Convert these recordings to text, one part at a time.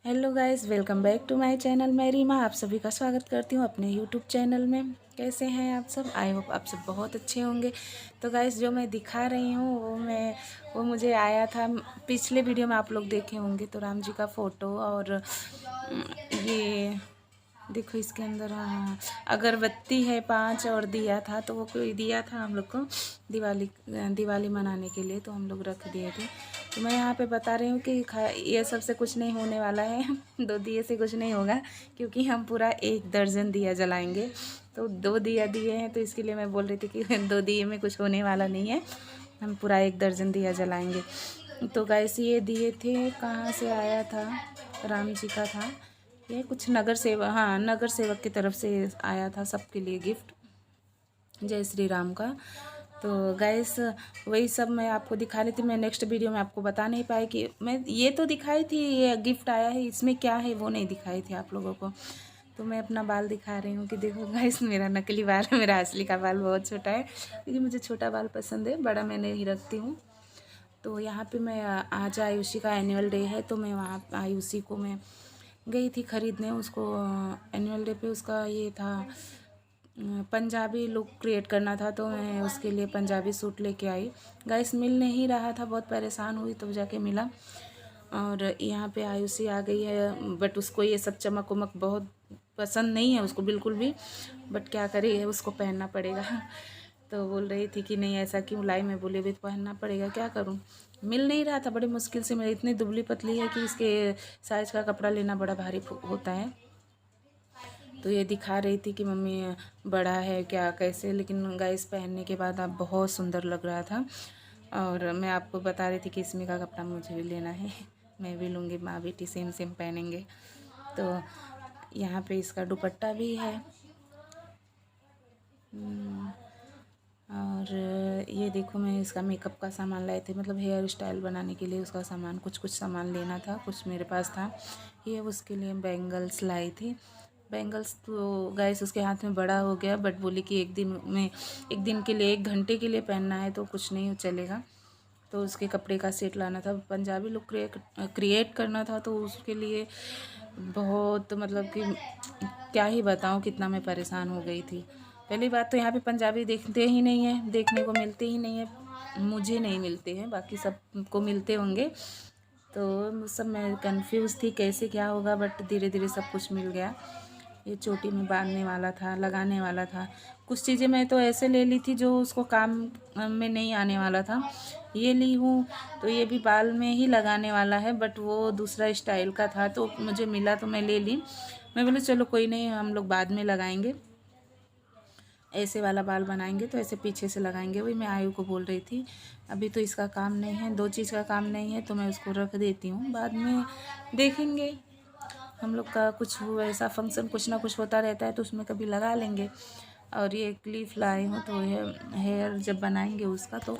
Hello guys, welcome back to my channel. मैं रीमा आप सभी का स्वागत करती हूँ अपने यूट्यूब चैनल में। कैसे हैं आप सब? आई होप आप सब बहुत अच्छे होंगे। तो गाइस, जो मैं दिखा रही हूँ वो मुझे आया था पिछले वीडियो में, आप लोग देखे होंगे। तो राम जी का फ़ोटो और ये देखो इसके अंदर अगरबत्ती है 5 और दिया था। तो वो कोई दिया था हम लोग को दिवाली मनाने के लिए, तो हम लोग रख दिए थे। तो मैं यहाँ पे बता रही हूँ कि ये सब से कुछ नहीं होने वाला है 2 दिए से कुछ नहीं होगा, क्योंकि हम पूरा 1 दर्जन दिया जलाएंगे। तो 2 दिया दिए हैं, तो इसके लिए मैं बोल रही थी कि 2 दिए में कुछ होने वाला नहीं है, हम पूरा 1 दर्जन दिया जलाएंगे। तो गाइस, ये दिए थे, कहाँ से आया था? राम जी का था ये, कुछ नगर सेवक, हाँ नगर सेवक की तरफ से आया था सबके लिए गिफ्ट, जय श्री राम का। तो गाइस, वही सब मैं आपको दिखा रही थी। मैं नेक्स्ट वीडियो में आपको बता नहीं पाई कि मैं ये तो दिखाई थी, ये गिफ्ट आया है, इसमें क्या है वो नहीं दिखाई थी आप लोगों को। तो मैं अपना बाल दिखा रही हूँ कि देखो गाइस, मेरा नकली बाल है, मेरा असली का बाल बहुत छोटा है, क्योंकि मुझे छोटा बाल पसंद है, बड़ा मैं नहीं रखती हूँ। तो यहाँ पे मैं आज आयुषी का एनुअल डे है, तो मैं वहाँ आयुषी को मैं गई थी ख़रीदने उसको। एनुअल डे पे उसका ये था, पंजाबी लुक क्रिएट करना था, तो मैं उसके लिए पंजाबी सूट लेके आई। गाइस, मिल नहीं रहा था, बहुत परेशान हुई तब जाके मिला। और यहाँ पे आयुषी आ गई है, बट उसको ये सब चमक वमक बहुत पसंद नहीं है उसको बिल्कुल भी, बट क्या करे, उसको पहनना पड़ेगा तो बोल रही थी कि नहीं ऐसा क्यों लाई, मैं बोली भी पहनना पड़ेगा, क्या करूँ। मिल नहीं रहा था, बड़ी मुश्किल से मिला। इतनी दुबली पतली है कि इसके साइज़ का कपड़ा लेना बड़ा भारी होता है। तो ये दिखा रही थी कि मम्मी बड़ा है क्या कैसे, लेकिन गाइस पहनने के बाद आप बहुत सुंदर लग रहा था। और मैं आपको बता रही थी कि इसमें का कपड़ा मुझे भी लेना है मैं भी लूँगी, माँ बेटी सेम सेम पहनेंगे। तो यहाँ पे इसका दुपट्टा भी है। और ये देखो, मैं इसका मेकअप का सामान लाई थी, मतलब हेयर स्टाइल बनाने के लिए उसका सामान, कुछ सामान लेना था, कुछ मेरे पास था। ये उसके लिए बैंगल्स लाई थी। बैंगल्स तो गाइस उसके हाथ में बड़ा हो गया, बट बोली कि एक दिन के लिए, 1 घंटे के लिए पहनना है, तो कुछ नहीं चलेगा। तो उसके कपड़े का सेट लाना था, पंजाबी लुक क्रिएट करना था, तो उसके लिए बहुत, मतलब कि क्या ही बताऊँ, कितना मैं परेशान हो गई थी। पहली बात तो यहाँ पे पंजाबी देखते ही नहीं है, देखने को मिलते ही नहीं है, मुझे नहीं मिलते हैं, बाकी सबको मिलते होंगे। तो सब मैं कंफ्यूज थी कैसे क्या होगा, बट धीरे धीरे सब कुछ मिल गया। ये चोटी में बांधने वाला था, लगाने वाला था। कुछ चीज़ें मैं तो ऐसे ले ली थी जो उसको काम में नहीं आने वाला था, ये ली हूँ। तो ये भी बाल में ही लगाने वाला है, बट वो दूसरा स्टाइल का था, तो मुझे मिला तो मैं ले ली। मैं बोली चलो कोई नहीं, हम लोग बाद में लगाएंगे, ऐसे वाला बाल बनाएंगे तो ऐसे पीछे से लगाएंगे। वही मैं आयु को बोल रही थी, अभी तो इसका काम नहीं है, 2 चीज़ का काम नहीं है, तो मैं उसको रख देती हूँ, बाद में देखेंगे। हम लोग का कुछ ऐसा फंक्शन कुछ ना कुछ होता रहता है, तो उसमें कभी लगा लेंगे। और ये क्लिप लाई हूँ, तो हेयर जब बनाएंगे उसका, तो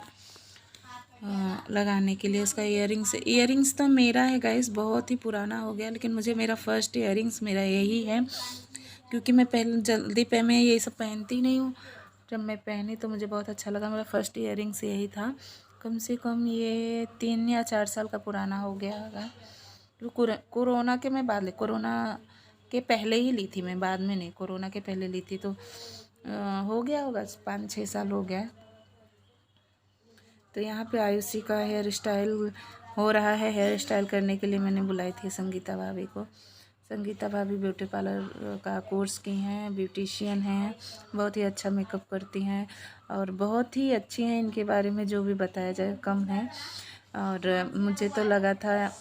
लगाने के लिए उसका इयरिंग्स तो मेरा है गाइस, बहुत ही पुराना हो गया, लेकिन मुझे मेरा फर्स्ट इयरिंग्स मेरा यही है, क्योंकि मैं पहले जल्दी पे मैं ये सब पहनती नहीं हूँ। जब मैं पहनी तो मुझे बहुत अच्छा लगा, मेरा फर्स्ट इयरिंग्स यही था। कम से कम ये 3 या 4 साल का पुराना हो गया होगा। तो कोरोना के मैं बाद कोरोना के पहले ही ली थी मैं, बाद में नहीं, कोरोना के पहले ली थी, तो हो गया होगा 5-6 साल हो गया। तो यहाँ पे आयुषी का हेयर स्टाइल हो रहा है। हेयर स्टाइल करने के लिए मैंने बुलाई थी संगीता भाभी को। संगीता भाभी ब्यूटी पार्लर का कोर्स की हैं, ब्यूटिशियन हैं, बहुत ही अच्छा मेकअप करती हैं, और बहुत ही अच्छी हैं, इनके बारे में जो भी बताया जाए कम है। और मुझे तो लगा था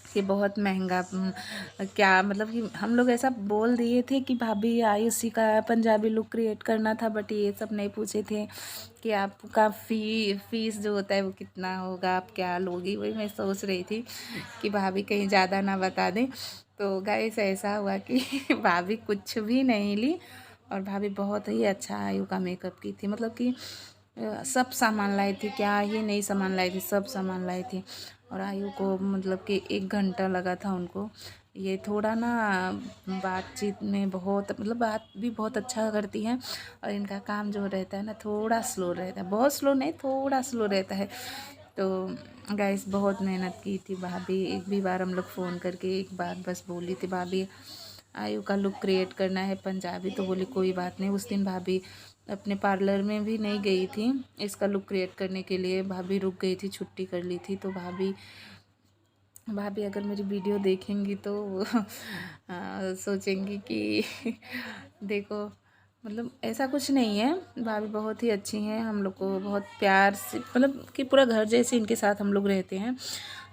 कि बहुत महंगा, क्या मतलब कि हम लोग ऐसा बोल दिए थे कि भाभी आयुषी का पंजाबी लुक क्रिएट करना था, बट ये सब नहीं पूछे थे कि आपका फीस जो होता है वो कितना होगा, आप क्या लोगी। वही मैं सोच रही थी कि भाभी कहीं ज़्यादा ना बता दें। तो गाइस, ऐसा हुआ कि भाभी कुछ भी नहीं ली, और भाभी बहुत ही अच्छा आयु का मेकअप की थी, मतलब कि सब सामान लाई थी, क्या ही नई सामान लाई थी, सब सामान लाई थी। और आयु को मतलब कि 1 घंटा लगा था उनको। ये थोड़ा ना बातचीत में बहुत, मतलब बात भी बहुत अच्छा करती हैं, और इनका काम जो रहता है ना थोड़ा स्लो रहता है, बहुत स्लो नहीं, थोड़ा स्लो रहता है। तो गाइस बहुत मेहनत की थी भाभी। एक भी बार हम लोग फ़ोन करके एक बार बस बोली थी भाभी आयु का लुक क्रिएट करना है पंजाबी, तो बोली कोई बात नहीं। उस दिन भाभी अपने पार्लर में भी नहीं गई थी इसका लुक क्रिएट करने के लिए, भाभी रुक गई थी, छुट्टी कर ली थी। तो भाभी अगर मेरी वीडियो देखेंगी तो सोचेंगी कि देखो, मतलब ऐसा कुछ नहीं है, भाभी बहुत ही अच्छी हैं, हम लोग को बहुत प्यार से, मतलब कि पूरा घर जैसे इनके साथ हम लोग रहते हैं।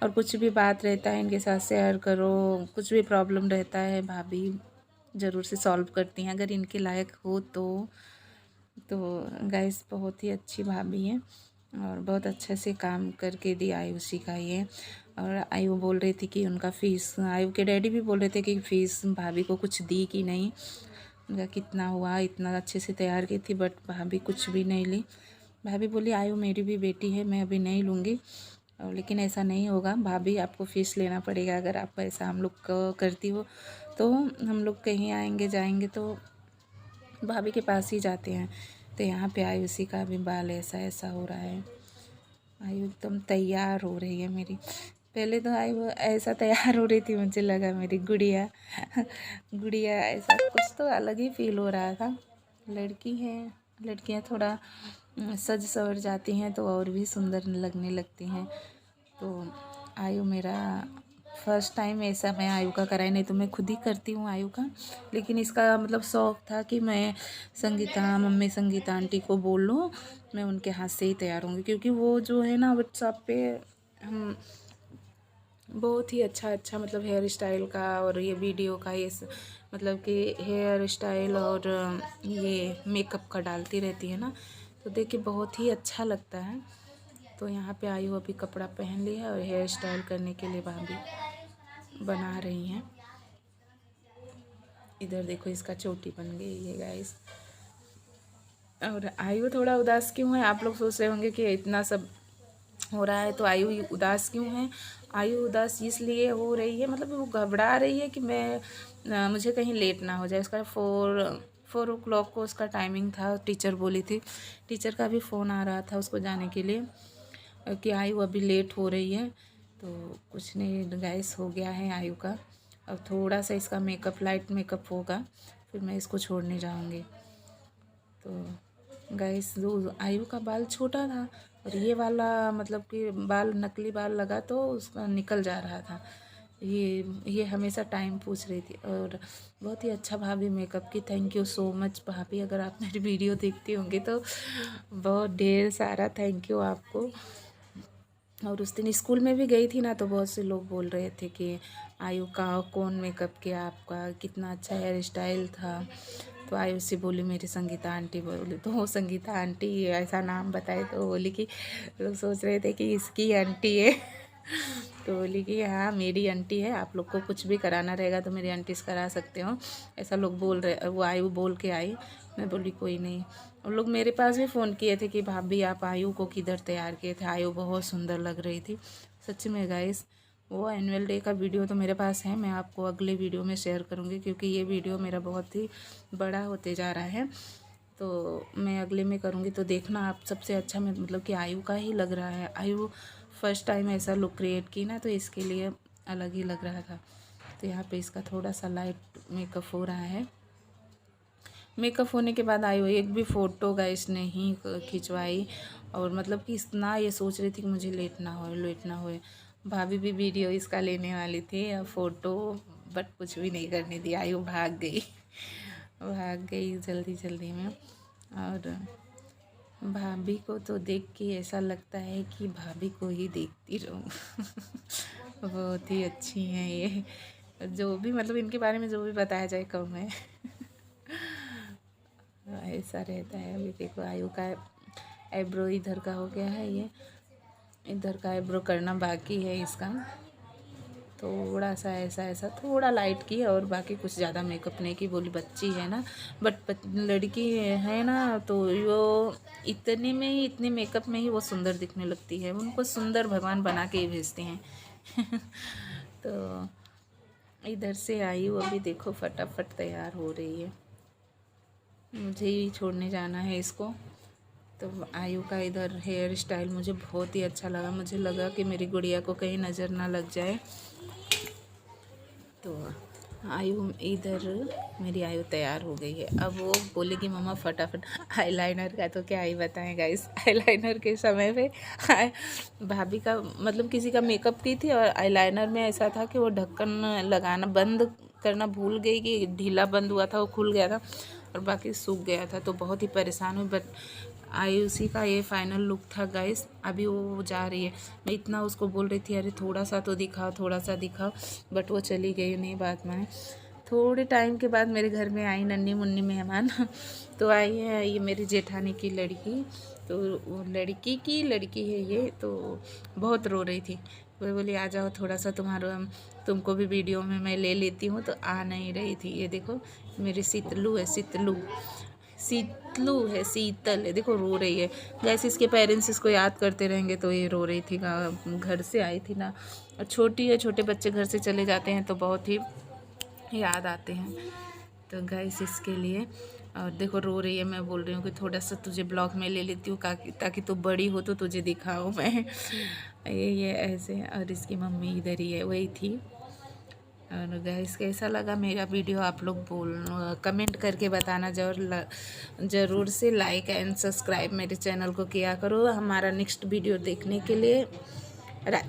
और कुछ भी बात रहता है इनके साथ शेयर करो, कुछ भी प्रॉब्लम रहता है भाभी ज़रूर से सॉल्व करती हैं अगर इनके लायक हो तो गाइस बहुत ही अच्छी भाभी हैं और बहुत अच्छे से काम करके दी आयु सिखाई। और आयु बोल रही थी कि उनका फ़ीस, आयु के डैडी भी बोल रहे थे कि फ़ीस भाभी को कुछ दी कि नहीं। उनका कितना हुआ, इतना अच्छे से तैयार की थी बट भाभी कुछ भी नहीं ली। भाभी बोली आयु मेरी भी बेटी है, मैं अभी नहीं लूँगी, और लेकिन ऐसा नहीं होगा भाभी, आपको फ़ीस लेना पड़ेगा। अगर आप ऐसा हम लोग करती हो तो हम लोग कहीं आएंगे जाएंगे तो भाभी के पास ही जाते हैं। तो यहाँ पे आयुषी का भी बाल ऐसा ऐसा हो रहा है। आयु एकदम तैयार हो रही है मेरी। पहले तो आयु ऐसा तैयार हो रही थी, मुझे लगा मेरी गुड़िया गुड़िया, ऐसा कुछ तो अलग ही फील हो रहा था। लड़की है, लड़कियाँ थोड़ा सज सवर जाती हैं तो और भी सुंदर लगने लगती हैं। तो आयु मेरा फर्स्ट टाइम ऐसा मैं आयु का कराई, नहीं तो मैं खुद ही करती हूँ आयु का, लेकिन इसका मतलब शौक़ था कि मैं संगीता मम्मी संगीता आंटी को बोल लूँ, मैं उनके हाथ से ही तैयार होंगी, क्योंकि वो जो है ना व्हाट्सएप पे हम बहुत ही अच्छा मतलब हेयर स्टाइल का और ये वीडियो का ये मतलब कि हेयर स्टाइल और ये मेकअप का डालती रहती है ना, तो देख के बहुत ही अच्छा लगता है। तो यहाँ पे आयु अभी कपड़ा पहन लिया है और हेयर स्टाइल करने के लिए भाभी बना रही हैं। इधर देखो इसका चोटी बन गई है गाइस। और आयु थोड़ा उदास क्यों है, आप लोग सोच रहे होंगे कि इतना सब हो रहा है तो आयु उदास क्यों है। आयु उदास इसलिए हो रही है, मतलब वो घबरा रही है कि मुझे कहीं लेट ना हो जाए। उसका 4 o'clock को उसका टाइमिंग था, टीचर बोली थी, टीचर का भी फ़ोन आ रहा था उसको जाने के लिए कि आयु अभी लेट हो रही है। तो कुछ नहीं गाइस, हो गया है आयु का। अब थोड़ा सा इसका मेकअप, लाइट मेकअप होगा, फिर मैं इसको छोड़ने जाऊंगी। तो गाइस जो आयु का बाल छोटा था और ये वाला मतलब कि बाल नकली बाल लगा तो उसका निकल जा रहा था। ये हमेशा टाइम पूछ रही थी। और बहुत ही अच्छा भाभी मेकअप की, थैंक यू सो मच भाभी। अगर आप मेरी वीडियो देखती होंगी तो बहुत ढेर सारा थैंक यू आपको। और उस दिन स्कूल में भी गई थी ना, तो बहुत से लोग बोल रहे थे कि आयु का कौन मेकअप किया, आपका कितना अच्छा हेयर स्टाइल था। तो आयु से बोली मेरी संगीता आंटी, बोली तो वो संगीता आंटी ऐसा नाम बताए तो बोली कि लोग सोच रहे थे कि इसकी आंटी है तो बोली कि हाँ मेरी आंटी है, आप लोग को कुछ भी कराना रहेगा तो मेरी आंटी से करा सकते हो, ऐसा लोग बोल रहे। वो आयु बोल के आई, मैं बोली कोई नहीं। और लोग मेरे पास भी फ़ोन किए थे कि भाभी आप आयु को किधर तैयार किए थे, आयु बहुत सुंदर लग रही थी। सच में गाइस, वो एनुअल डे का वीडियो तो मेरे पास है, मैं आपको अगले वीडियो में शेयर करूँगी, क्योंकि ये वीडियो मेरा बहुत ही बड़ा होते जा रहा है, तो मैं अगले में करूँगी। तो देखना आप, सबसे अच्छा में मतलब कि आयु का ही लग रहा है। आयु फर्स्ट टाइम ऐसा लुक क्रिएट की ना, तो इसके लिए अलग ही लग रहा था। तो यहाँ पे इसका थोड़ा सा लाइट मेकअप हो रहा है। मेकअप होने के बाद आयु एक भी फ़ोटो गाइस नहीं खिंचवाई, और मतलब कि इतना ये सोच रही थी कि मुझे लेट ना होए। भाभी भी वीडियो इसका लेने वाली थी फ़ोटो, बट कुछ भी नहीं करने दी, आयु भाग गई जल्दी जल्दी में। और भाभी को तो देख के ऐसा लगता है कि भाभी को ही देखती रहूं बहुत ही अच्छी हैं ये, जो भी मतलब इनके बारे में जो भी बताया जाए कम है ऐसा रहता है। अभी देखो आयु का आईब्रो इधर का हो गया है, ये इधर का आईब्रो करना बाकी है इसका, थोड़ा सा ऐसा थोड़ा लाइट की, और बाकी कुछ ज़्यादा मेकअप नहीं की। बोली बच्ची है ना, बट लड़की है ना, तो वो इतने में ही, इतने मेकअप में ही वो सुंदर दिखने लगती है, उनको सुंदर भगवान बना के ही भेजते हैं तो इधर से आयु अभी देखो फटाफट तैयार हो रही है, मुझे ही छोड़ने जाना है इसको। तो आयु का इधर हेयर स्टाइल मुझे बहुत ही अच्छा लगा। मुझे लगा कि मेरी गुड़िया को कहीं नज़र ना लग जाए। तो आयु इधर मेरी आयु तैयार हो गई है। अब वो बोलेगी मम्मा फटाफट आईलाइनर का तो क्या ही बताएं गाइस। आईलाइनर के समय पे भाभी का मतलब किसी का मेकअप की थी और आईलाइनर में ऐसा था कि वो ढक्कन लगाना बंद करना भूल गई कि ढीला बंद हुआ था, वो खुल गया था और बाकी सूख गया था। तो बहुत ही परेशान हुई। बट आयुषी का ये फाइनल लुक था गाइस। अभी वो जा रही है। मैं इतना उसको बोल रही थी अरे थोड़ा सा तो दिखाओ, थोड़ा सा दिखाओ, बट वो चली गई, नहीं बात माने। थोड़े टाइम के बाद मेरे घर में आई नन्ही मुन्नी मेहमान। तो आई है ये मेरी जेठानी की लड़की। तो वो लड़की है ये, तो बहुत रो रही थी। वो बोली आ जाओ थोड़ा सा तुमको भी वीडियो में मैं ले लेती हूँ। तो आ नहीं रही थी। ये देखो मेरी शीतलू है, शीतलू है, शीतल है, देखो रो रही है। जैसे इसके पेरेंट्स इसको याद करते रहेंगे तो ये रो रही थी। घर से आई थी ना, और छोटी है, छोटे बच्चे घर से चले जाते हैं तो बहुत ही याद आते हैं। तो गाइस इसके लिए, और देखो रो रही है। मैं बोल रही हूँ कि थोड़ा सा तुझे ब्लॉग में ले लेती हूँ ताकि तू बड़ी हो तो तुझे दिखाऊँ मैं। ये ऐसे। और इसकी मम्मी इधर ही है, वही थी। और गाइस कैसा लगा मेरा वीडियो आप लोग कमेंट करके बताना। ज़रूर से लाइक एंड सब्सक्राइब मेरे चैनल को किया करो हमारा नेक्स्ट वीडियो देखने के लिए। राधे।